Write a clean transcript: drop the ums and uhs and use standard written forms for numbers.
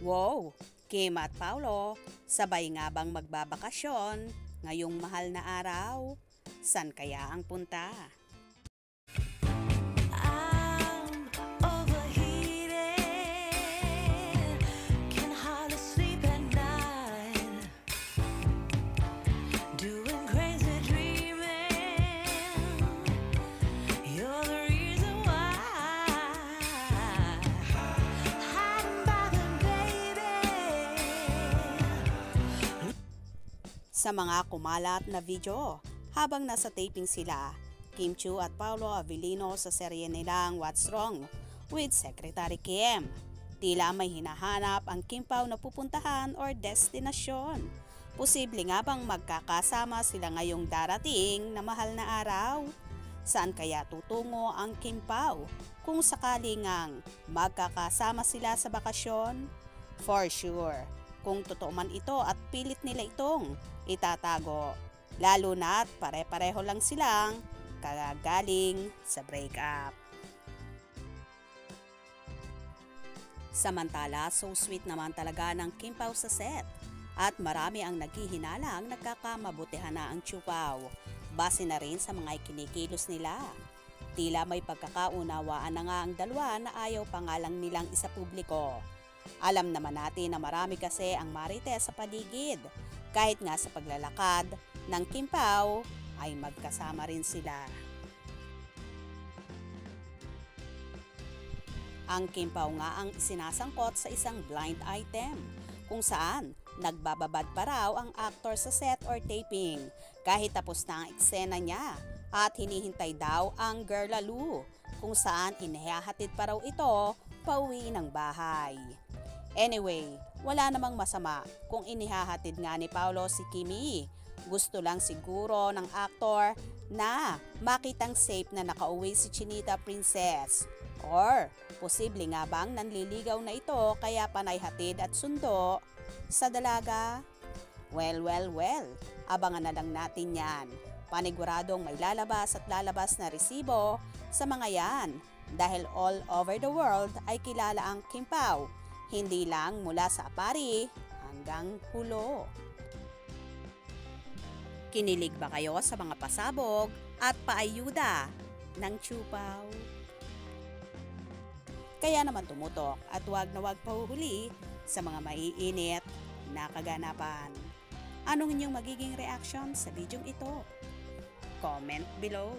Wow! Kim at Paolo, sabay nga bang magbabakasyon ngayong mahal na araw? San kaya ang punta? I'm overheated, can hardly sleep at night, doing crazy dreaming. You're the reason why. Hiding by the baby. Sa mga kumalat na video, habang nasa taping sila, Kim Chiu at Paolo Avellino sa serye nilang What's Wrong with Secretary Kim. Tila may hinahanap ang Kim Pao na pupuntahan or destinasyon. Posible nga bang magkakasama sila ngayong darating na mahal na araw? Saan kaya tutungo ang Kim Pao kung sakaling ngang magkakasama sila sa bakasyon? For sure, kung totoo man ito at pilit nila itong itatago, lalo na't pare-pareho lang silang kagagaling sa breakup. Samantala, so sweet naman talaga ng Kim Pao sa set at marami ang naghihinalang nagkakamabutihan na ang Chiu Pao base na rin sa mga ikinikilos nila. Tila may pagkakaunawaan na nga ang dalawa na ayaw pa nga lang nilang isa publiko. Alam naman natin na marami kasi ang marites sa paligid. Kahit nga sa paglalakad ng Kim Pao ay magkasama rin sila. Ang Kim Pao nga ang isinasangkot sa isang blind item kung saan nagbababad pa raw ang actor sa set or taping kahit tapos na ang eksena niya at hinihintay daw ang girl lalo kung saan inihahatid pa raw ito pauwi ng bahay. Anyway, wala namang masama kung inihahatid nga ni Paolo si Kimi. Gusto lang siguro ng aktor na makitang safe na nakauwi si Chinita Princess. Or posible nga bang nanliligaw na ito kaya panay hatid at sundo sa dalaga? Well, abangan na lang natin yan. Paniguradong may lalabas at lalabas na resibo sa mga yan dahil all over the world ay kilala ang Kim Pao. Hindi lang mula sa Apari hanggang Hulo. Kinilig ba kayo sa mga pasabog at paayuda ng Chiu Pao? Kaya naman tumutok at wag na wag pahuhuli sa mga maiinit na kaganapan. Anong inyong magiging reaction sa videong ito? Comment below.